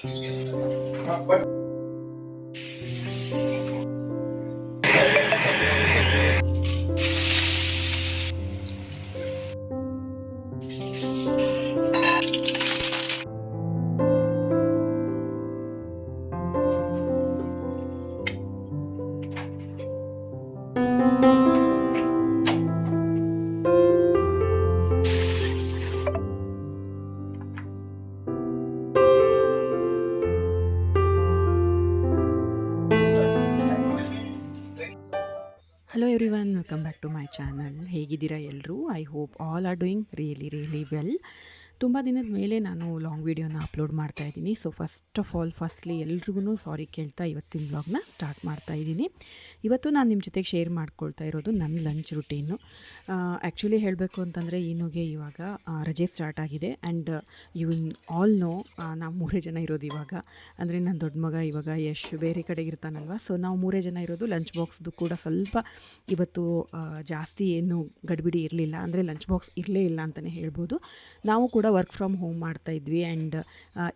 But hello everyone, welcome back to my channel. ಹೇಗಿದ್ದೀರಾ ಎಲ್ಲರೂ? I hope all are doing really well. ತುಂಬ ದಿನದ ಮೇಲೆ ನಾನು ಲಾಂಗ್ ವೀಡಿಯೋನ ಅಪ್ಲೋಡ್ ಮಾಡ್ತಾಯಿದ್ದೀನಿ. ಸೊ ಫಸ್ಟ್ಲಿ ಎಲ್ರಿಗೂ ಸಾರಿ ಕೇಳ್ತಾ ಇವತ್ತಿನ ವ್ಲಾಗ್ನ ಸ್ಟಾರ್ಟ್ ಮಾಡ್ತಾಯಿದ್ದೀನಿ. ಇವತ್ತು ನಾನು ನಿಮ್ಮ ಜೊತೆಗೆ ಶೇರ್ ಮಾಡ್ಕೊಳ್ತಾ ಇರೋದು ನನ್ನ ಲಂಚ್ ರುಟೀನು. ಆ್ಯಕ್ಚುಲಿ ಹೇಳಬೇಕು ಅಂತಂದರೆ ಈನುಗೆ ಇವಾಗ ರಜೆ ಸ್ಟಾರ್ಟ್ ಆಗಿದೆ. ಆ್ಯಂಡ್ ಯು ಆಲ್ ನೋ, ನಾವು 3 ಜನ ಇರೋದು ಇವಾಗ. ಅಂದರೆ ನನ್ನ ದೊಡ್ಡ ಮಗ ಇವಾಗ ಯಶ್ ಬೇರೆ ಕಡೆಗೆ ಇರ್ತಾನಲ್ವ. ಸೊ ನಾವು 3 ಜನ ಇರೋದು. ಲಂಚ್ ಬಾಕ್ಸ್ದು ಕೂಡ ಸ್ವಲ್ಪ ಇವತ್ತು ಜಾಸ್ತಿ ಏನು ಗಡಿಬಿಡಿ ಇರಲಿಲ್ಲ. ಅಂದರೆ ಲಂಚ್ ಬಾಕ್ಸ್ ಇರಲೇ ಇಲ್ಲ ಅಂತಲೇ ಹೇಳ್ಬೋದು. ನಾವು ಕೂಡ ವರ್ಕ್ ಫ್ರಮ್ ಹೋಮ್ ಮಾಡ್ತಾಯಿದ್ವಿ. ಆ್ಯಂಡ್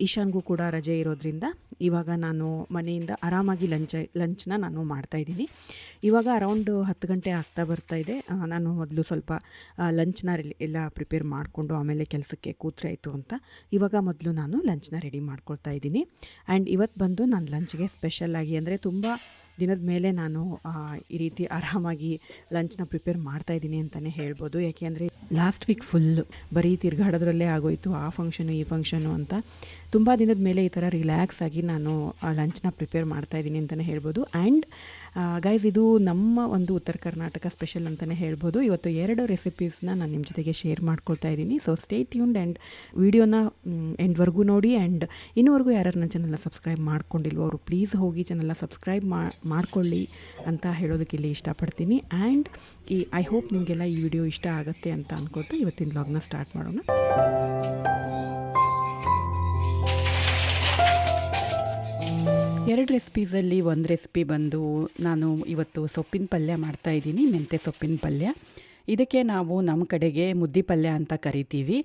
ಈಶಾನ್ಗೂ ಕೂಡ ರಜೆ ಇರೋದ್ರಿಂದ ಇವಾಗ ನಾನು ಮನೆಯಿಂದ ಆರಾಮಾಗಿ ಲಂಚ್ನ ನಾನು ಮಾಡ್ತಾಯಿದ್ದೀನಿ. ಇವಾಗ ಅರೌಂಡ್ 10 ಗಂಟೆ ಆಗ್ತಾ ಬರ್ತಾಯಿದೆ. ನಾನು ಮೊದಲು ಸ್ವಲ್ಪ ಲಂಚ್ನ ಎಲ್ಲ ಪ್ರಿಪೇರ್ ಮಾಡಿಕೊಂಡು ಆಮೇಲೆ ಕೆಲಸಕ್ಕೆ ಕೂತ್ರೆ ಆಯಿತು ಅಂತ ಇವಾಗ ಮೊದಲು ನಾನು ಲಂಚ್ನ ರೆಡಿ ಮಾಡ್ಕೊಳ್ತಾ ಇದ್ದೀನಿ. ಆ್ಯಂಡ್ ಇವತ್ತು ಬಂದು ನಾನು ಲಂಚ್ಗೆ ಸ್ಪೆಷಲ್ಲಾಗಿ, ಅಂದರೆ ತುಂಬ ದಿನದ ಮೇಲೆ ನಾನು ಈ ರೀತಿ ಆರಾಮಾಗಿ ಲಂಚ್ನ ಪ್ರಿಪೇರ್ ಮಾಡ್ತಾಯಿದ್ದೀನಿ ಅಂತಲೇ ಹೇಳ್ಬೋದು. ಯಾಕೆಂದರೆ ಲಾಸ್ಟ್ ವೀಕ್ ಫುಲ್ಲು ಬರೀ ತಿರುಗಾಡೋದ್ರಲ್ಲೇ ಆಗೋಯಿತು, ಆ ಫಂಕ್ಷನು ಈ ಫಂಕ್ಷನು ಅಂತ. ತುಂಬ ದಿನದ ಮೇಲೆ ಈ ಥರ ರಿಲ್ಯಾಕ್ಸ್ ಆಗಿ ನಾನು ಲಂಚ್ನ ಪ್ರಿಪೇರ್ ಮಾಡ್ತಾಯಿದ್ದೀನಿ ಅಂತಲೇ ಹೇಳ್ಬೋದು. ಆ್ಯಂಡ್ ಗೈಸ್, ಇದು ನಮ್ಮ ಒಂದು ಉತ್ತರ ಕರ್ನಾಟಕ ಸ್ಪೆಷಲ್ ಅಂತಲೇ ಹೇಳ್ಬೋದು. ಇವತ್ತು 2 ರೆಸಿಪೀಸ್ನ ನಾನು ನಿಮ್ಮ ಜೊತೆಗೆ ಶೇರ್ ಮಾಡ್ಕೊಳ್ತಾ ಇದ್ದೀನಿ. ಸೊ ಸ್ಟೇ ಟ್ಯೂನ್ಡ್ ಆ್ಯಂಡ್ ವಿಡಿಯೋನ ಎಂಡ್ವರೆಗೂ ನೋಡಿ. ಆ್ಯಂಡ್ ಇನ್ನೂವರೆಗೂ ಯಾರು ನನ್ನ ಚಾನಲ್ನ ಸಬ್ಸ್ಕ್ರೈಬ್ ಮಾಡ್ಕೊಂಡಿಲ್ವೋ ಅವರು ಪ್ಲೀಸ್ ಹೋಗಿ ಚಾನಲ್ನ ಸಬ್ಸ್ಕ್ರೈಬ್ ಮಾಡ್ಕೊಳ್ಳಿ ಅಂತ ಹೇಳೋದಕ್ಕೆ ಇಲ್ಲಿ ಇಷ್ಟಪಡ್ತೀನಿ. ಆ್ಯಂಡ್ ಐ ಹೋಪ್ ನಿಮಗೆಲ್ಲ ಈ ವಿಡಿಯೋ ಇಷ್ಟ ಆಗುತ್ತೆ ಅಂತ ಅಂದ್ಕೊಳ್ತಾ ಇವತ್ತಿನ ವ್ಲಾಗ್ನ ಸ್ಟಾರ್ಟ್ ಮಾಡೋಣ. ಎರಡು ರೆಸಿಪೀಸಲ್ಲಿ ಒಂದು ರೆಸಿಪಿ ಬಂದು ನಾನು ಇವತ್ತು ಸೊಪ್ಪಿನ ಪಲ್ಯ ಮಾಡ್ತಾಯಿದ್ದೀನಿ, ಮೆಂತ್ಯ ಸೊಪ್ಪಿನ ಪಲ್ಯ. ಇದಕ್ಕೆ ನಾವು ನಮ್ಮ ಕಡೆಗೆ ಮುದ್ದಿ ಪಲ್ಯ ಅಂತ ಕರಿತೀವಿ.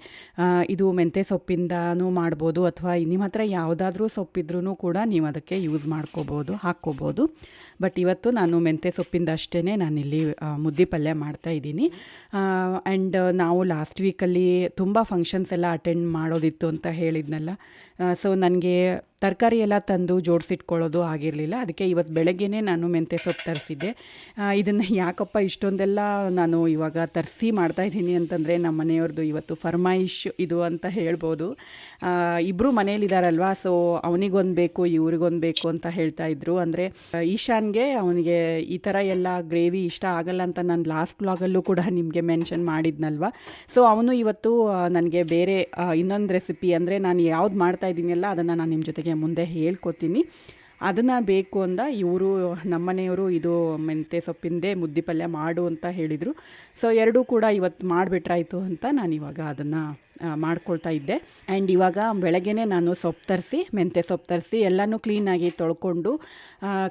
ಇದು ಮೆಂತ್ಯ ಸೊಪ್ಪಿಂದನೂ ಮಾಡ್ಬೋದು, ಅಥವಾ ನಿಮ್ಮ ಹತ್ರ ಯಾವುದಾದ್ರೂ ಸೊಪ್ಪಿದ್ರೂ ಕೂಡ ನೀವು ಅದಕ್ಕೆ ಯೂಸ್ ಹಾಕ್ಕೋಬೋದು. ಬಟ್ ಇವತ್ತು ನಾನು ಮೆಂತ್ಯ ಸೊಪ್ಪಿಂದ ಅಷ್ಟೇ ನಾನಿಲ್ಲಿ ಮುದ್ದಿ ಪಲ್ಯ ಮಾಡ್ತಾಯಿದ್ದೀನಿ. ಆ್ಯಂಡ್ ನಾವು ಲಾಸ್ಟ್ ವೀಕಲ್ಲಿ ತುಂಬ ಫಂಕ್ಷನ್ಸ್ ಎಲ್ಲ ಅಟೆಂಡ್ ಮಾಡೋದಿತ್ತು ಅಂತ ಹೇಳಿದ್ನಲ್ಲ. ಸೊ ನನಗೆ ತರಕಾರಿ ಎಲ್ಲ ತಂದು ಜೋಡಿಸಿಟ್ಕೊಳ್ಳೋದು ಆಗಿರಲಿಲ್ಲ. ಅದಕ್ಕೆ ಇವತ್ತು ಬೆಳಗ್ಗೆನೇ ನಾನು ಮೆಂತ್ಯ ಸೊಪ್ಪು ತರಿಸಿದ್ದೆ. ಇದನ್ನು ಯಾಕಪ್ಪ ಇಷ್ಟೊಂದೆಲ್ಲ ನಾನು ಇವಾಗ ತರಿಸಿ ಮಾಡ್ತಾಯಿದ್ದೀನಿ ಅಂತಂದರೆ, ನಮ್ಮ ಮನೆಯವ್ರದ್ದು ಇವತ್ತು ಫರ್ಮಾಯಿಶ್ ಇದು ಅಂತ ಹೇಳ್ಬೋದು. ಇಬ್ಬರು ಮನೇಲಿದ್ದಾರಲ್ವ, ಸೊ ಅವನಿಗೊಂದು ಬೇಕು ಇವ್ರಿಗೊಂದು ಬೇಕು ಅಂತ ಹೇಳ್ತಾಯಿದ್ರು. ಅಂದರೆ ಈಶಾನ್ಗೆ ಅವನಿಗೆ ಈ ಥರ ಎಲ್ಲ ಗ್ರೇವಿ ಇಷ್ಟ ಆಗಲ್ಲ ಅಂತ ನಾನು ಲಾಸ್ಟ್ ಬ್ಲಾಗಲ್ಲೂ ಕೂಡ ನಿಮಗೆ ಮೆನ್ಷನ್ ಮಾಡಿದ್ನಲ್ವ. ಸೊ ಅವನು ಇವತ್ತು ನನಗೆ ಬೇರೆ ಇನ್ನೊಂದು ರೆಸಿಪಿ, ಅಂದರೆ ನಾನು ಯಾವ್ದು ಮಾಡ್ತಾಯಿದ್ದೀನಲ್ಲ ಅದನ್ನು ನಾನು ನಿಮ್ಮ ಜೊತೆಗೆ ಮುಂದೆ ಹೇಳ್ಕೊತೀನಿ, ಅದನ್ನು ಬೇಕು ಅಂದ. ಇವರು ನಮ್ಮನೆಯವರು ಇದು ಮೆಂತ್ಯ ಸೊಪ್ಪಿಂದೇ ಮುದ್ದಿ ಪಲ್ಯ ಮಾಡು ಅಂತ ಹೇಳಿದರು. ಸೊ ಎರಡೂ ಕೂಡ ಇವತ್ತು ಮಾಡಿಬಿಟ್ರಾಯ್ತು ಅಂತ ನಾನು ಇವಾಗ ಅದನ್ನು ಮಾಡ್ಕೊಳ್ತಾ ಇದ್ದೆ. ಆ್ಯಂಡ್ ಇವಾಗ ಬೆಳಗ್ಗೆನೇ ನಾನು ಮೆಂತ್ಯ ಸೊಪ್ಪು ತರಿಸಿ ಎಲ್ಲನೂ ಕ್ಲೀನಾಗಿ ತೊಳ್ಕೊಂಡು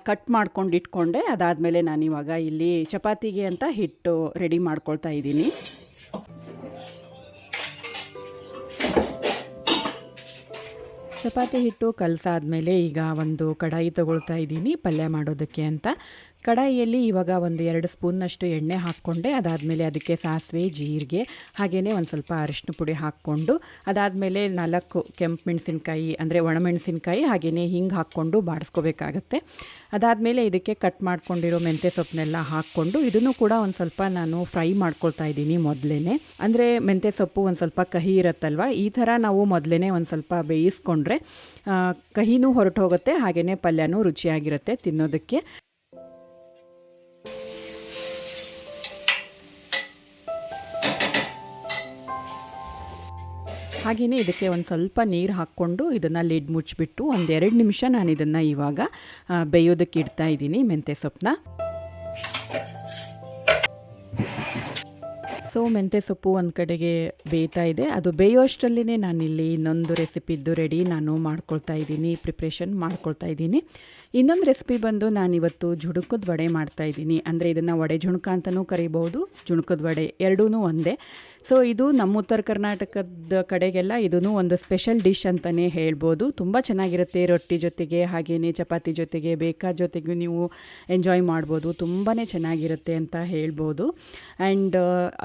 ಕಟ್ ಮಾಡ್ಕೊಂಡು ಇಟ್ಕೊಂಡೆ. ಅದಾದಮೇಲೆ ನಾನಿವಾಗ ಇಲ್ಲಿ ಚಪಾತಿಗೆ ಅಂತ ಹಿಟ್ಟು ರೆಡಿ ಮಾಡ್ಕೊಳ್ತಾ ಇದ್ದೀನಿ. ಚಪಾತಿ ಹಿಟ್ಟು ಕಲಸಾದ್ಮೇಲೆ ಈಗ ಒಂದು ಕಡಾಯಿ ತೊಗೊಳ್ತಾ ಇದ್ದೀನಿ ಪಲ್ಯ ಮಾಡೋದಕ್ಕೆ ಅಂತ. ಕಡಾಯಿಯಲ್ಲಿ ಇವಾಗ ಒಂದು 2 ಸ್ಪೂನ್ನಷ್ಟು ಎಣ್ಣೆ ಹಾಕ್ಕೊಂಡೆ. ಅದಾದಮೇಲೆ ಅದಕ್ಕೆ ಸಾಸಿವೆ, ಜೀರಿಗೆ, ಹಾಗೆಯೇ ಒಂದು ಸ್ವಲ್ಪ ಅರಿಶಿನ ಪುಡಿ ಹಾಕ್ಕೊಂಡು, ಅದಾದಮೇಲೆ 4 ಕೆಂಪು ಮೆಣಸಿನ್ಕಾಯಿ ಅಂದರೆ ಒಣಮೆಣಸಿನ್ಕಾಯಿ, ಹಾಗೆಯೇ ಹಿಂಗೆ ಹಾಕ್ಕೊಂಡು ಬಾಡಿಸ್ಕೋಬೇಕಾಗತ್ತೆ. ಅದಾದಮೇಲೆ ಇದಕ್ಕೆ ಕಟ್ ಮಾಡ್ಕೊಂಡಿರೋ ಮೆಂತ್ಯ ಸೊಪ್ಪನ್ನೆಲ್ಲ ಹಾಕ್ಕೊಂಡು ಇದನ್ನು ಕೂಡ ಒಂದು ಸ್ವಲ್ಪ ನಾನು ಫ್ರೈ ಮಾಡ್ಕೊಳ್ತಾ ಇದ್ದೀನಿ ಮೊದಲೇ. ಅಂದರೆ ಮೆಂತ್ಯ ಸೊಪ್ಪು ಒಂದು ಸ್ವಲ್ಪ ಕಹಿ ಇರುತ್ತಲ್ವ, ಈ ಥರ ನಾವು ಮೊದಲೇ ಒಂದು ಸ್ವಲ್ಪ ಬೇಯಿಸ್ಕೊಂಡ್ರೆ ಕಹಿನೂ ಹೊರಟು ಹೋಗುತ್ತೆ, ಹಾಗೆಯೇ ಪಲ್ಯನೂ ರುಚಿಯಾಗಿರುತ್ತೆ ತಿನ್ನೋದಕ್ಕೆ. ಹಾಗೆಯೇ ಇದಕ್ಕೆ ಒಂದು ಸ್ವಲ್ಪ ನೀರು ಹಾಕ್ಕೊಂಡು ಇದನ್ನು ಲಿಡ್ ಮುಚ್ಚಿಬಿಟ್ಟು ಒಂದು 2 ನಿಮಿಷ ನಾನು ಇದನ್ನು ಇವಾಗ ಬೇಯೋದಕ್ಕೆ ಇಡ್ತಾ ಇದ್ದೀನಿ ಮೆಂತ್ಯ ಸೊಪ್ಪನ್ನ. ಸೊ ಮೆಂತ್ಯ ಸೊಪ್ಪು ಒಂದು ಕಡೆಗೆ ಬೇಯ್ತಾ ಇದೆ. ಅದು ಬೇಯೋಷ್ಟರಲ್ಲೇ ನಾನಿಲ್ಲಿ ಇನ್ನೊಂದು ರೆಸಿಪಿದ್ದು ನಾನು ಪ್ರಿಪ್ರೇಷನ್ ಮಾಡ್ಕೊಳ್ತಾ ಇದ್ದೀನಿ. ಇನ್ನೊಂದು ರೆಸಿಪಿ ಬಂದು ನಾನಿವತ್ತು ಜುಣುಕದ ವಡೆ ಮಾಡ್ತಾಯಿದ್ದೀನಿ. ಅಂದರೆ ಇದನ್ನು ವಡೆ ಜುಣುಕ ಅಂತಲೂ ಕರಿಬೋದು, ಜುಣುಕದ ವಡೆ ಎರಡೂ ಒಂದೇ. ಸೊ ಇದು ನಮ್ಮ ಉತ್ತರ ಕರ್ನಾಟಕದ ಕಡೆಗೆಲ್ಲ ಇದೂ ಒಂದು ಸ್ಪೆಷಲ್ ಡಿಶ್ ಅಂತಲೇ ಹೇಳ್ಬೋದು. ತುಂಬ ಚೆನ್ನಾಗಿರುತ್ತೆ ರೊಟ್ಟಿ ಜೊತೆಗೆ, ಹಾಗೆಯೇ ಚಪಾತಿ ಜೊತೆಗೆ, ಬೇಕಾದ ಜೊತೆಗೂ ನೀವು ಎಂಜಾಯ್ ಮಾಡ್ಬೋದು. ತುಂಬಾ ಚೆನ್ನಾಗಿರುತ್ತೆ ಅಂತ ಹೇಳ್ಬೋದು. ಆ್ಯಂಡ್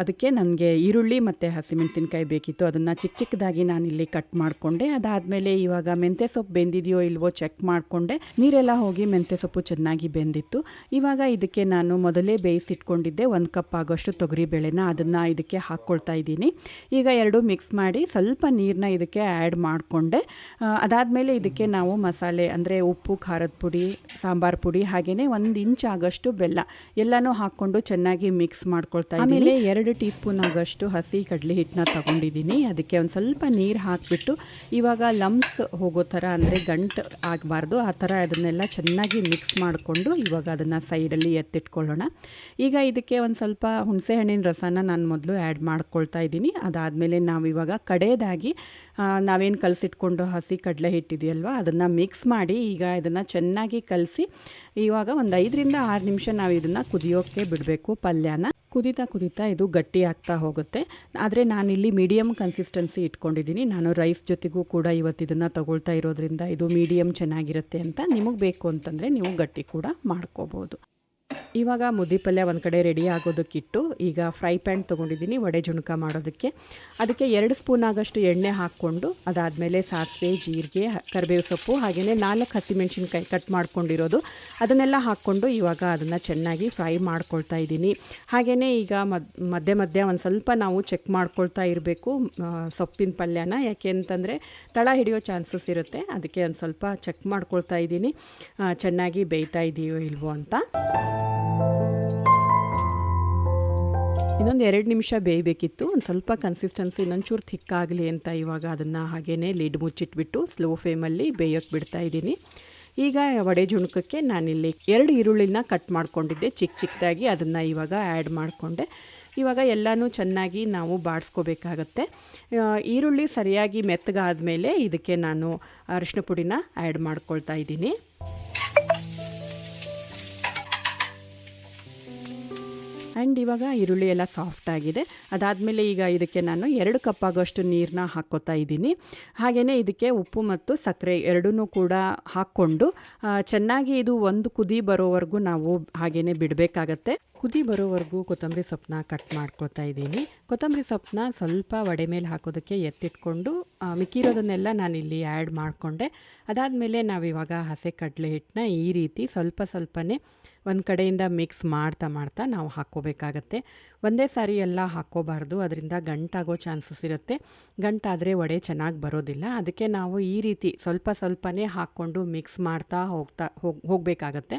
ಅದಕ್ಕೆ ನನಗೆ ಈರುಳ್ಳಿ ಮತ್ತು ಹಸಿಮೆಣಸಿನ್ಕಾಯಿ ಬೇಕಿತ್ತು. ಅದನ್ನು ಚಿಕ್ಕ ಚಿಕ್ಕದಾಗಿ ನಾನಿಲ್ಲಿ ಕಟ್ ಮಾಡಿಕೊಂಡೆ. ಅದಾದಮೇಲೆ ಇವಾಗ ಮೆಂತ್ಯ ಸೊಪ್ಪು ಬೆಂದಿದೆಯೋ ಇಲ್ವೋ ಚೆಕ್ ಮಾಡಿಕೊಂಡೆ. ನೀರೆಲ್ಲ ಹೋಗಿ ಮೆಂತ್ಯ ಸೊಪ್ಪು ಚೆನ್ನಾಗಿ ಬೆಂದಿತ್ತು. ಇವಾಗ ಇದಕ್ಕೆ ನಾನು ಮೊದಲೇ ಬೇಯಿಸಿಟ್ಕೊಂಡಿದ್ದೆ 1 ಕಪ್ ಆಗೋಷ್ಟು ತೊಗರಿಬೇಳೆನ, ಅದನ್ನು ಇದಕ್ಕೆ ಹಾಕ್ಕೊಳ್ತಾ ಇದ್ದೀನಿ. ಈಗ ಎರಡೂ ಮಿಕ್ಸ್ ಮಾಡಿ ಸ್ವಲ್ಪ ನೀರನ್ನ ಇದಕ್ಕೆ ಆ್ಯಡ್ ಮಾಡಿಕೊಂಡೆ. ಅದಾದಮೇಲೆ ಇದಕ್ಕೆ ನಾವು ಮಸಾಲೆ ಅಂದರೆ ಉಪ್ಪು, ಖಾರದ ಪುಡಿ, ಸಾಂಬಾರು ಪುಡಿ, ಹಾಗೆಯೇ 1 ಇಂಚ್ ಆಗೋಷ್ಟು ಬೆಲ್ಲ ಎಲ್ಲನೂ ಹಾಕ್ಕೊಂಡು ಚೆನ್ನಾಗಿ ಮಿಕ್ಸ್ ಮಾಡ್ಕೊಳ್ತಾ ಇದ್ದೀನಿ. ಆಮೇಲೆ 2 ಟೀ ಸ್ಪೂನ್ ಆಗೋಷ್ಟು ಹಸಿ ಕಡಲೆ ಹಿಟ್ಟನ್ನ ತೊಗೊಂಡಿದ್ದೀನಿ. ಅದಕ್ಕೆ ಒಂದು ಸ್ವಲ್ಪ ನೀರು ಹಾಕಿಬಿಟ್ಟು ಇವಾಗ ಲಮ್ಸ್ ಹೋಗೋ ಥರ ಅಂದರೆ ಗಂಟು ಆಗಬಾರ್ದು ಆ ಥರ ಅದನ್ನೆಲ್ಲ ಚೆನ್ನಾಗಿ ಮಿಕ್ಸ್ ಮಾಡಿಕೊಂಡು ಇವಾಗ ಅದನ್ನು ಸೈಡಲ್ಲಿ ಎತ್ತಿಟ್ಕೊಳ್ಳೋಣ. ಈಗ ಇದಕ್ಕೆ ಒಂದು ಸ್ವಲ್ಪ ಹುಣಸೆಹಣ್ಣಿನ ರಸನ ನಾನು ಮೊದಲು ಆ್ಯಡ್ ಮಾಡ್ಕೊಳ್ತಾ ಇದ್ದೀನಿ. ಅದಾದಮೇಲೆ ನಾವು ಇವಾಗ ಕಡೆಯದಾಗಿ ನಾವೇನು ಕಲಸಿಟ್ಕೊಂಡು ಹಸಿ ಕಡಲೆ ಹಿಟ್ಟಿದೆಯಲ್ವ ಅದನ್ನು ಮಿಕ್ಸ್ ಮಾಡಿ ಈಗ ಇದನ್ನು ಚೆನ್ನಾಗಿ ಕಲಸಿ ಇವಾಗ ಒಂದು 5ರಿಂದ 6 ನಿಮಿಷ ನಾವು ಇದನ್ನು ಕುದಿಯೋಕ್ಕೆ ಬಿಡಬೇಕು ಪಲ್ಯನ. ಕುದೀತಾ ಇದು ಗಟ್ಟಿ ಆಗ್ತಾ ಹೋಗುತ್ತೆ. ಆದರೆ ನಾನಿಲ್ಲಿ ಮೀಡಿಯಮ್ ಕನ್ಸಿಸ್ಟೆನ್ಸಿ ಇಟ್ಕೊಂಡಿದ್ದೀನಿ. ನಾನು ರೈಸ್ ಜೊತೆಗೂ ಕೂಡ ಇವತ್ತು ಇದನ್ನು ತಗೊಳ್ತಾ ಇರೋದ್ರಿಂದ ಇದು ಮೀಡಿಯಮ್ ಚೆನ್ನಾಗಿರುತ್ತೆ ಅಂತ. ನಿಮಗೆ ಬೇಕು ಅಂತಂದರೆ ನೀವು ಗಟ್ಟಿ ಕೂಡ ಮಾಡ್ಕೋಬೋದು. ಇವಾಗ ಮುದ್ದೆ ಪಲ್ಯ ಒಂದು ಕಡೆ ರೆಡಿ ಆಗೋದಕ್ಕಿಟ್ಟು ಈಗ ಫ್ರೈ ಪ್ಯಾನ್ ತೊಗೊಂಡಿದ್ದೀನಿ ವಡೆ ಜುಣಕ ಮಾಡೋದಕ್ಕೆ. ಅದಕ್ಕೆ 2 ಸ್ಪೂನ್ ಆಗೋಷ್ಟು ಎಣ್ಣೆ ಹಾಕ್ಕೊಂಡು ಅದಾದಮೇಲೆ ಸಾಸಿವೆ, ಜೀರಿಗೆ, ಕರಿಬೇವು ಸೊಪ್ಪು, ಹಾಗೆಯೇ 4 ಹಸಿಮೆಣ್ಸಿನ್ಕಾಯಿ ಕಟ್ ಮಾಡ್ಕೊಂಡಿರೋದು ಅದನ್ನೆಲ್ಲ ಹಾಕ್ಕೊಂಡು ಇವಾಗ ಅದನ್ನು ಚೆನ್ನಾಗಿ ಫ್ರೈ ಮಾಡ್ಕೊಳ್ತಾ ಇದ್ದೀನಿ. ಹಾಗೆಯೇ ಈಗ ಮಧ್ಯೆ ಒಂದು ಸ್ವಲ್ಪ ನಾವು ಚೆಕ್ ಮಾಡ್ಕೊಳ್ತಾ ಇರಬೇಕು ಸೊಪ್ಪಿನ ಪಲ್ಯನ, ಯಾಕೆ ಅಂತಂದರೆ ತಳ ಹಿಡಿಯೋ ಚಾನ್ಸಸ್ ಇರುತ್ತೆ. ಅದಕ್ಕೆ ಒಂದು ಸ್ವಲ್ಪ ಚೆಕ್ ಮಾಡ್ಕೊಳ್ತಾ ಇದ್ದೀನಿ ಚೆನ್ನಾಗಿ ಬೇಯ್ತಾ ಇದೆಯೋ ಇಲ್ವೋ ಅಂತ. ಇನ್ನೊಂದು 2 ನಿಮಿಷ ಬೇಯಬೇಕಿತ್ತು. ಒಂದು ಸ್ವಲ್ಪ ಕನ್ಸಿಸ್ಟೆನ್ಸಿ ಇನ್ನೊಂಚೂರು ಥಿಕ್ಕಾಗಲಿ ಅಂತ ಇವಾಗ ಅದನ್ನು ಹಾಗೇ ಲಿಡ್ ಮುಚ್ಚಿಟ್ಬಿಟ್ಟು ಸ್ಲೋ ಫ್ಲೇಮಲ್ಲಿ ಬೇಯೋಕ್ಕೆ ಬಿಡ್ತಾ ಇದ್ದೀನಿ. ಈಗ ವಡೆ ಜುಣಕಕ್ಕೆ ನಾನಿಲ್ಲಿ 2 ಈರುಳ್ಳಿನ ಕಟ್ ಮಾಡ್ಕೊಂಡಿದ್ದೆ ಚಿಕ್ಕದಾಗಿ, ಅದನ್ನು ಇವಾಗ ಆ್ಯಡ್ ಮಾಡಿಕೊಂಡೆ. ಇವಾಗ ಎಲ್ಲನೂ ಚೆನ್ನಾಗಿ ನಾವು ಬಾಡಿಸ್ಕೋಬೇಕಾಗತ್ತೆ. ಈರುಳ್ಳಿ ಸರಿಯಾಗಿ ಮೆತ್ತಗಾದ್ಮೇಲೆ ಇದಕ್ಕೆ ನಾನು ಅರಿಶಿನ ಪುಡಿನ ಆ್ಯಡ್ ಮಾಡ್ಕೊಳ್ತಾ ಇದ್ದೀನಿ. ಆ್ಯಂಡ್ ಇವಾಗ ಈರುಳ್ಳಿ ಎಲ್ಲ ಸಾಫ್ಟ್ ಆಗಿದೆ. ಅದಾದಮೇಲೆ ಈಗ ಇದಕ್ಕೆ ನಾನು 2 ಕಪ್ ಆಗೋಷ್ಟು ನೀರನ್ನ ಹಾಕ್ಕೋತಾ ಇದ್ದೀನಿ. ಹಾಗೆಯೇ ಇದಕ್ಕೆ ಉಪ್ಪು ಮತ್ತು ಸಕ್ಕರೆ ಎರಡೂ ಕೂಡ ಹಾಕ್ಕೊಂಡು ಚೆನ್ನಾಗಿ ಇದು ಒಂದು ಕುದಿ ಬರೋವರೆಗೂ ನಾವು ಹಾಗೆಯೇ ಬಿಡಬೇಕಾಗತ್ತೆ. ಕುದಿ ಬರೋವರೆಗೂ ಕೊತ್ತಂಬರಿ ಸೊಪ್ಪನ್ನ ಕಟ್ ಮಾಡ್ಕೊತಾ ಇದ್ದೀನಿ. ಕೊತ್ತಂಬರಿ ಸೊಪ್ಪನ್ನ ಸ್ವಲ್ಪ ವಡೆ ಮೇಲೆ ಹಾಕೋದಕ್ಕೆ ಎತ್ತಿಟ್ಕೊಂಡು ಮಿಕ್ಕಿರೋದನ್ನೆಲ್ಲ ನಾನಿಲ್ಲಿ ಆ್ಯಡ್ ಮಾಡಿಕೊಂಡೆ. ಅದಾದಮೇಲೆ ನಾವಿವಾಗ ಹಸಿ ಕಡಲೆ ಹಿಟ್ಟನ್ನ ಈ ರೀತಿ ಸ್ವಲ್ಪನೇ ಒಂದು ಕಡೆಯಿಂದ ಮಿಕ್ಸ್ ಮಾಡ್ತಾ ನಾವು ಹಾಕ್ಕೋಬೇಕಾಗತ್ತೆ. ಒಂದೇ ಸಾರಿ ಎಲ್ಲ ಹಾಕ್ಕೋಬಾರ್ದು, ಅದರಿಂದ ಗಂಟಾಗೋ ಚಾನ್ಸಸ್ ಇರುತ್ತೆ. ಗಂಟಾದರೆ ವಡೆ ಚೆನ್ನಾಗಿ ಬರೋದಿಲ್ಲ. ಅದಕ್ಕೆ ನಾವು ಈ ರೀತಿ ಸ್ವಲ್ಪನೇ ಹಾಕ್ಕೊಂಡು ಮಿಕ್ಸ್ ಮಾಡ್ತಾ ಹೋಗಬೇಕಾಗತ್ತೆ.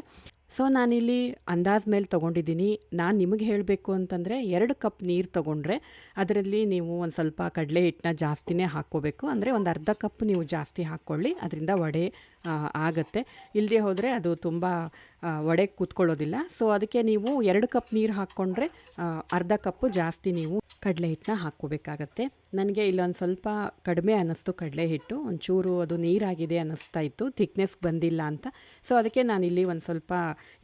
ಸೊ ನಾನಿಲ್ಲಿ ಅಂದಾಜು ಮೇಲೆ ತೊಗೊಂಡಿದ್ದೀನಿ. ನಾನು ನಿಮಗೆ ಹೇಳಬೇಕು ಅಂತಂದರೆ 2 ಕಪ್ ನೀರು ತೊಗೊಂಡ್ರೆ ಅದರಲ್ಲಿ ನೀವು ಒಂದು ಸ್ವಲ್ಪ ಕಡಲೆ ಹಿಟ್ಟನ್ನ ಜಾಸ್ತಿನೇ ಹಾಕ್ಕೋಬೇಕು. ಅಂದರೆ ಒಂದು ಅರ್ಧ ಕಪ್ ನೀವು ಜಾಸ್ತಿ ಹಾಕ್ಕೊಳ್ಳಿ, ಅದರಿಂದ ವಡೆ ಆಗುತ್ತೆ. ಇಲ್ಲದೆ ಹೋದರೆ ಅದು ತುಂಬ ವಡೆ ಕೂತ್ಕೊಳ್ಳೋದಿಲ್ಲ. ಸೊ ಅದಕ್ಕೆ ನೀವು 2 ಕಪ್ ನೀರು ಹಾಕ್ಕೊಂಡ್ರೆ ಅರ್ಧ ಕಪ್ಪು ಜಾಸ್ತಿ ನೀವು ಕಡಲೆ ಹಿಟ್ಟನ್ನ ಹಾಕ್ಕೋಬೇಕಾಗತ್ತೆ. ನನಗೆ ಇಲ್ಲೊಂದು ಸ್ವಲ್ಪ ಕಡಿಮೆ ಅನ್ನಿಸ್ತು ಕಡಲೆ ಹಿಟ್ಟು, ಒಂಚೂರು ಅದು ನೀರಾಗಿದೆ ಅನ್ನಿಸ್ತಾ ಇತ್ತು, ಥಿಕ್ನೆಸ್ ಬಂದಿಲ್ಲ ಅಂತ. ಸೊ ಅದಕ್ಕೆ ನಾನಿಲ್ಲಿ ಒಂದು ಸ್ವಲ್ಪ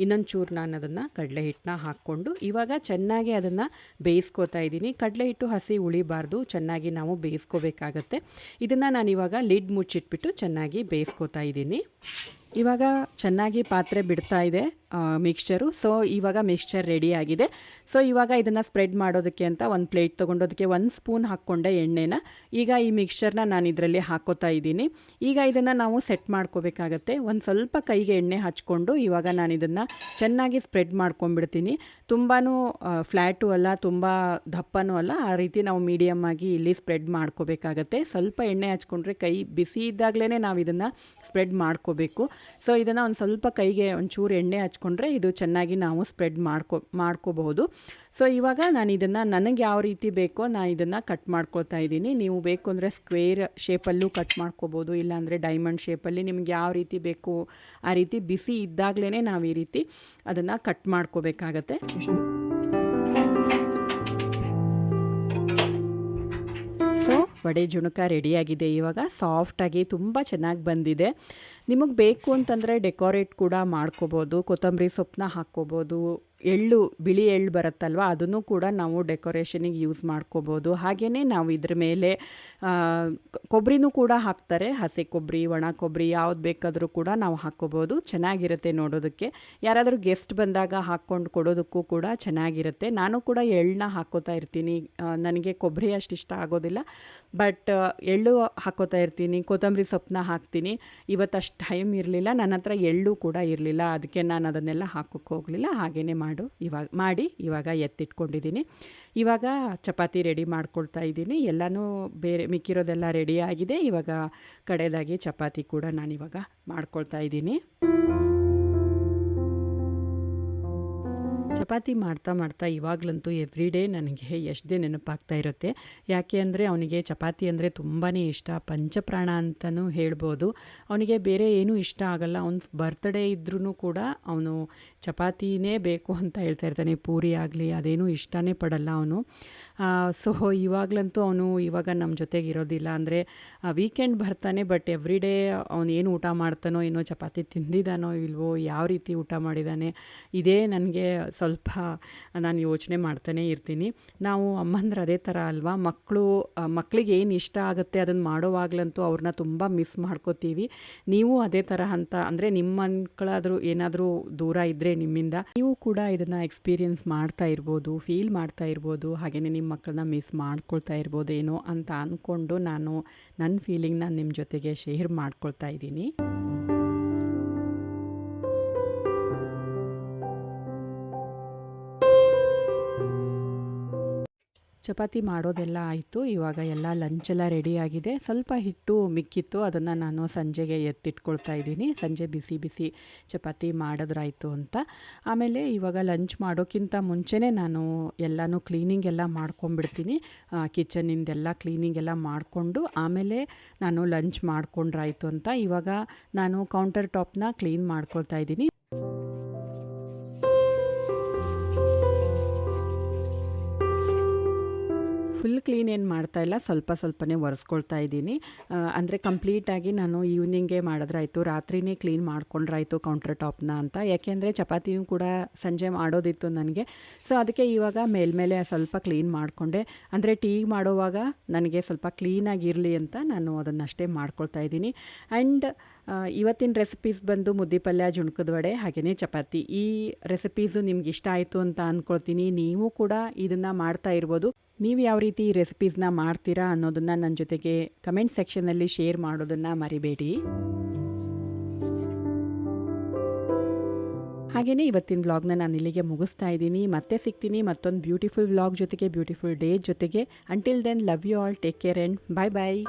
ಇನ್ನೊಂಚೂರು ನಾನು ಅದನ್ನು ಕಡಲೆ ಹಿಟ್ಟನ್ನ ಹಾಕ್ಕೊಂಡು ಇವಾಗ ಚೆನ್ನಾಗಿ ಅದನ್ನು ಬೇಯಿಸ್ಕೋತಾ ಇದ್ದೀನಿ. ಕಡಲೆ ಹಿಟ್ಟು ಹಸಿ ಉಳಿಬಾರ್ದು, ಚೆನ್ನಾಗಿ ನಾವು ಬೇಯಿಸ್ಕೋಬೇಕಾಗತ್ತೆ. ಇದನ್ನು ನಾನಿವಾಗ ಲಿಡ್ ಮುಚ್ಚಿಟ್ಬಿಟ್ಟು ಚೆನ್ನಾಗಿ ಬೇಯಿಸ್ಕೋತಾ ಇದ್ದೀನಿ. ಇವಾಗ ಚೆನ್ನಾಗಿ ಪಾತ್ರೆ ಬಿಡ್ತಾ ಇದೆ ಮಿಕ್ಸ್ಚರು. ಸೊ ಇವಾಗ ಮಿಕ್ಸ್ಚರ್ ರೆಡಿ ಆಗಿದೆ. ಸೊ ಇವಾಗ ಇದನ್ನು ಸ್ಪ್ರೆಡ್ ಮಾಡೋದಕ್ಕೆ ಅಂತ ಒಂದು ಪ್ಲೇಟ್ ತೊಗೊಂಡು ಅದಕ್ಕೆ 1 ಸ್ಪೂನ್ ಹಾಕ್ಕೊಂಡೆ ಎಣ್ಣೆನ. ಈಗ ಈ ಮಿಕ್ಸ್ಚರ್ನ ನಾನು ಇದರಲ್ಲಿ ಹಾಕೋತಾ ಇದ್ದೀನಿ. ಈಗ ಇದನ್ನು ನಾವು ಸೆಟ್ ಮಾಡ್ಕೋಬೇಕಾಗತ್ತೆ. ಒಂದು ಸ್ವಲ್ಪ ಕೈಗೆ ಎಣ್ಣೆ ಹಚ್ಕೊಂಡು ಇವಾಗ ನಾನು ಇದನ್ನು ಚೆನ್ನಾಗಿ ಸ್ಪ್ರೆಡ್ ಮಾಡ್ಕೊಂಡ್ಬಿಡ್ತೀನಿ. ತುಂಬಾ ಫ್ಲ್ಯಾಟು ಅಲ್ಲ, ತುಂಬ ದಪ್ಪನೂ ಅಲ್ಲ, ಆ ರೀತಿ ನಾವು ಮೀಡಿಯಮ್ ಆಗಿ ಇಲ್ಲಿ ಸ್ಪ್ರೆಡ್ ಮಾಡ್ಕೋಬೇಕಾಗತ್ತೆ. ಸ್ವಲ್ಪ ಎಣ್ಣೆ ಹಚ್ಕೊಂಡ್ರೆ ಕೈ ಬಿಸಿ ಇದ್ದಾಗಲೇ ನಾವು ಇದನ್ನು ಸ್ಪ್ರೆಡ್ ಮಾಡ್ಕೋಬೇಕು. ಸೊ ಇದನ್ನು ಒಂದು ಸ್ವಲ್ಪ ಕೈಗೆ ಒಂಚೂರು ಎಣ್ಣೆ ಹಚ್ಕೊಂಡ್ರೆ ಇದು ಚೆನ್ನಾಗಿ ನಾವು ಸ್ಪ್ರೆಡ್ ಮಾಡ್ಕೋಬಹುದು. ಸೊ ಇವಾಗ ನಾನು ಇದನ್ನು ನನಗೆ ಯಾವ ರೀತಿ ಬೇಕೋ ನಾನು ಇದನ್ನು ಕಟ್ ಮಾಡ್ಕೊಳ್ತಾ ಇದ್ದೀನಿ. ನೀವು ಬೇಕು ಅಂದರೆ ಸ್ಕ್ವೇರ್ ಶೇಪಲ್ಲೂ ಕಟ್ ಮಾಡ್ಕೋಬೋದು, ಇಲ್ಲಾಂದರೆ ಡೈಮಂಡ್ ಶೇಪಲ್ಲಿ ನಿಮ್ಗೆ ಯಾವ ರೀತಿ ಬೇಕು ಆ ರೀತಿ ಬಿಸಿ ಇದ್ದಾಗಲೇ ನಾವು ಈ ರೀತಿ ಅದನ್ನು ಕಟ್ ಮಾಡ್ಕೋಬೇಕಾಗತ್ತೆ. ಸೊ ವಡೆ ಜುಣಕ ರೆಡಿಯಾಗಿದೆ. ಇವಾಗ ಸಾಫ್ಟಾಗಿ ತುಂಬ ಚೆನ್ನಾಗಿ ಬಂದಿದೆ. ನಿಮಗೆ ಬೇಕು ಅಂತಂದರೆ ಡೆಕೋರೇಟ್ ಕೂಡ ಮಾಡ್ಕೋಬೋದು, ಕೊತ್ತಂಬರಿ ಸೊಪ್ಪನ್ನ ಹಾಕ್ಕೋಬೋದು, ಎಳ್ಳು, ಬಿಳಿ ಎಳ್ಳು ಬರುತ್ತಲ್ವ, ಅದನ್ನು ಕೂಡ ನಾವು ಡೆಕೋರೇಷನಿಗೆ ಯೂಸ್ ಮಾಡ್ಕೋಬೋದು. ಹಾಗೆಯೇ ನಾವು ಇದ್ರ ಮೇಲೆ ಕೊಬ್ಬರಿನೂ ಕೂಡ ಹಾಕ್ತಾರೆ. ಹಸಿ ಕೊಬ್ಬರಿ, ಒಣ ಕೊಬ್ಬರಿ ಯಾವ್ದು ಬೇಕಾದರೂ ಕೂಡ ನಾವು ಹಾಕ್ಕೋಬೋದು. ಚೆನ್ನಾಗಿರುತ್ತೆ ನೋಡೋದಕ್ಕೆ. ಯಾರಾದರೂ ಗೆಸ್ಟ್ ಬಂದಾಗ ಹಾಕ್ಕೊಂಡು ಕೊಡೋದಕ್ಕೂ ಕೂಡ ಚೆನ್ನಾಗಿರುತ್ತೆ. ನಾನು ಕೂಡ ಎಳ್ಳನ್ನ ಹಾಕ್ಕೋತಾ ಇರ್ತೀನಿ. ನನಗೆ ಕೊಬ್ಬರಿ ಅಷ್ಟು ಇಷ್ಟ ಆಗೋದಿಲ್ಲ, ಬಟ್ ಎಳ್ಳು ಹಾಕ್ಕೋತಾ ಇರ್ತೀನಿ. ಕೊತ್ತಂಬರಿ ಸೊಪ್ಪನ್ನ ಹಾಕ್ತೀನಿ. ಇವತ್ತು ಅಷ್ಟು ಟೈಮ್ ಇರಲಿಲ್ಲ, ನನ್ನ ಹತ್ರ ಎಳ್ಳು ಕೂಡ ಇರಲಿಲ್ಲ, ಅದಕ್ಕೆ ನಾನು ಅದನ್ನೆಲ್ಲ ಹಾಕೋಕ್ಕೆ ಹೋಗಲಿಲ್ಲ. ಹಾಗೇ ಇವಾಗ ಎತ್ತಿಟ್ಕೊಂಡಿದ್ದೀನಿ. ಇವಾಗ ಚಪಾತಿ ರೆಡಿ ಮಾಡ್ಕೊಳ್ತಾ ಇದ್ದೀನಿ. ಎಲ್ಲನೂ ಬೇರೆ ಮಿಕ್ಕಿರೋದೆಲ್ಲ ರೆಡಿ ಆಗಿದೆ. ಇವಾಗ ಕಡೆಯದಾಗಿ ಚಪಾತಿ ಕೂಡ ನಾನಿವಾಗ ಮಾಡ್ಕೊಳ್ತಾ ಇದ್ದೀನಿ. ಚಪಾತಿ ಮಾಡ್ತಾ ಇವಾಗಲಂತೂ ಎವ್ರಿಡೇ ನನಗೆ ಎಷ್ಟೇ ನೆನಪಾಗ್ತಾ ಇರುತ್ತೆ. ಯಾಕೆ ಅಂದರೆ ಅವನಿಗೆ ಚಪಾತಿ ಅಂದರೆ ತುಂಬಾ ಇಷ್ಟ, ಪಂಚಪ್ರಾಣ ಅಂತಲೂ ಹೇಳ್ಬೋದು. ಅವನಿಗೆ ಬೇರೆ ಏನೂ ಇಷ್ಟ ಆಗಲ್ಲ. ಅವ್ನ ಬರ್ತ್ಡೇ ಇದ್ರೂ ಕೂಡ ಅವನು ಚಪಾತಿನೇ ಬೇಕು ಅಂತ ಹೇಳ್ತಾ ಇರ್ತಾನೆ. ಪೂರಿ ಆಗಲಿ ಅದೇನೂ ಇಷ್ಟನೇ ಪಡಲ್ಲ ಅವನು. ಸೊ ಇವಾಗಲಂತೂ ಅವನು ಇವಾಗ ನಮ್ಮ ಜೊತೆಗೆ ಇರೋದಿಲ್ಲ. ಅಂದರೆ ವೀಕೆಂಡ್ ಬರ್ತಾನೆ, ಬಟ್ ಎವ್ರಿಡೇ ಅವನು ಏನು ಊಟ ಮಾಡ್ತಾನೋ ಏನೋ, ಚಪಾತಿ ತಿಂದಿದ್ದಾನೋ ಇಲ್ವೋ, ಯಾವ ರೀತಿ ಊಟ ಮಾಡಿದ್ದಾನೆ, ಇದೇ ನನಗೆ ಸ್ವಲ್ಪ ನಾನು ಯೋಚನೆ ಮಾಡ್ತಾನೆ ಇರ್ತೀನಿ. ನಾವು ಅಮ್ಮಂದ್ರೆ ಅದೇ ಥರ ಅಲ್ವಾ, ಮಕ್ಕಳಿಗೆ ಏನು ಇಷ್ಟ ಆಗುತ್ತೆ ಅದನ್ನು ಮಾಡೋವಾಗಲಂತೂ ಅವ್ರನ್ನ ತುಂಬ ಮಿಸ್ ಮಾಡ್ಕೋತೀವಿ. ನೀವು ಅದೇ ಥರ ಅಂತ, ಅಂದರೆ ನಿಮ್ಮ ಮಕ್ಕಳಾದರೂ ಏನಾದರೂ ದೂರ ಇದ್ದರೆ ನಿಮ್ಮಿಂದ ನೀವು ಕೂಡ ಇದನ್ನು ಎಕ್ಸ್ಪೀರಿಯೆನ್ಸ್ ಮಾಡ್ತಾ ಇರ್ಬೋದು, ಫೀಲ್ ಮಾಡ್ತಾ ಇರ್ಬೋದು. ಹಾಗೆಯೇ ನಿಮ್ಮ ಮಕ್ಕಳನ್ನ ಮಿಸ್ ಮಾಡ್ಕೊಳ್ತಾ ಇರ್ಬೋದೇನೋ ಅಂತ ಅಂದ್ಕೊಂಡು ನಾನು ನನ್ನ ಫೀಲಿಂಗ್ನ ನಿಮ್ಮ ಜೊತೆಗೆ ಶೇರ್ ಮಾಡ್ಕೊಳ್ತಾ ಇದ್ದೀನಿ. ಚಪಾತಿ ಮಾಡೋದೆಲ್ಲ ಆಯಿತು. ಇವಾಗ ಎಲ್ಲ ಲಂಚೆಲ್ಲ ರೆಡಿಯಾಗಿದೆ. ಸ್ವಲ್ಪ ಹಿಟ್ಟು ಮಿಕ್ಕಿತ್ತು, ಅದನ್ನು ನಾನು ಸಂಜೆಗೆ ಎತ್ತಿಟ್ಕೊಳ್ತಾ ಇದ್ದೀನಿ. ಸಂಜೆ ಬಿಸಿ ಬಿಸಿ ಚಪಾತಿ ಮಾಡಿದ್ರಾಯ್ತು ಅಂತ. ಆಮೇಲೆ ಇವಾಗ ಲಂಚ್ ಮಾಡೋಕ್ಕಿಂತ ಮುಂಚೆನೇ ನಾನು ಎಲ್ಲನೂ ಕ್ಲೀನಿಂಗ್ ಎಲ್ಲ ಮಾಡ್ಕೊಂಡ್ಬಿಡ್ತೀನಿ. ಕಿಚನಿಂದೆಲ್ಲ ಕ್ಲೀನಿಂಗ್ ಎಲ್ಲ ಮಾಡಿಕೊಂಡು ಆಮೇಲೆ ನಾನು ಲಂಚ್ ಮಾಡ್ಕೊಂಡ್ರಾಯ್ತು ಅಂತ ಇವಾಗ ನಾನು ಕೌಂಟರ್ ಟಾಪ್ನ ಕ್ಲೀನ್ ಮಾಡ್ಕೊಳ್ತಾ ಇದ್ದೀನಿ. ಫುಲ್ ಕ್ಲೀನ್ ಏನು ಮಾಡ್ತಾಯಿಲ್ಲ, ಸ್ವಲ್ಪನೇ ಒರೆಸ್ಕೊಳ್ತಾ ಇದ್ದೀನಿ. ಅಂದರೆ ಕಂಪ್ಲೀಟಾಗಿ ನಾನು ಈವ್ನಿಂಗೇ ಮಾಡಿದ್ರಾಯ್ತು, ರಾತ್ರಿನೇ ಕ್ಲೀನ್ ಮಾಡ್ಕೊಂಡ್ರಾಯ್ತು ಕೌಂಟರ್ ಟಾಪ್ನ ಅಂತ. ಯಾಕೆಂದರೆ ಚಪಾತಿಯೂ ಕೂಡ ಸಂಜೆ ಮಾಡೋದಿತ್ತು ನನಗೆ. ಸೊ ಅದಕ್ಕೆ ಇವಾಗ ಮೇಲ್ಮೇಲೆ ಸ್ವಲ್ಪ ಕ್ಲೀನ್ ಮಾಡಿಕೊಂಡೆ. ಅಂದರೆ ಟೀ ಮಾಡೋವಾಗ ನನಗೆ ಸ್ವಲ್ಪ ಕ್ಲೀನಾಗಿರಲಿ ಅಂತ ನಾನು ಅದನ್ನಷ್ಟೇ ಮಾಡ್ಕೊಳ್ತಾ ಇದ್ದೀನಿ. ಆ್ಯಂಡ್ ಇವತ್ತಿನ ರೆಸಿಪೀಸ್ ಬಂದು ಮುದ್ದೆ ಪಲ್ಯ, ಜುಣ್ಕದ ವಡೆ, ಹಾಗೆಯೇ ಚಪಾತಿ. ಈ ರೆಸಿಪೀಸು ನಿಮ್ಗೆ ಇಷ್ಟ ಆಯಿತು ಅಂತ ಅಂದ್ಕೊಳ್ತೀನಿ. ನೀವು ಕೂಡ ಇದನ್ನು ಮಾಡ್ತಾ ಇರ್ಬೋದು. ನೀವು ಯಾವ ರೀತಿ ಈ ರೆಸಿಪೀಸ್ನ ಮಾಡ್ತೀರಾ ಅನ್ನೋದನ್ನು ನನ್ನ ಜೊತೆಗೆ ಕಮೆಂಟ್ ಸೆಕ್ಷನಲ್ಲಿ ಶೇರ್ ಮಾಡೋದನ್ನು ಮರಿಬೇಡಿ. ಹಾಗೆಯೇ ಇವತ್ತಿನ ವ್ಲಾಗ್ನ ನಾನು ಇಲ್ಲಿಗೆ ಮುಗಿಸ್ತಾ ಇದ್ದೀನಿ. ಮತ್ತೆ ಸಿಗ್ತೀನಿ ಮತ್ತೊಂದು ಬ್ಯೂಟಿಫುಲ್ ವ್ಲಾಗ್ ಜೊತೆಗೆ, ಬ್ಯೂಟಿಫುಲ್ ಡೇ ಜೊತೆಗೆ. Until then, love you all, take care and bye bye.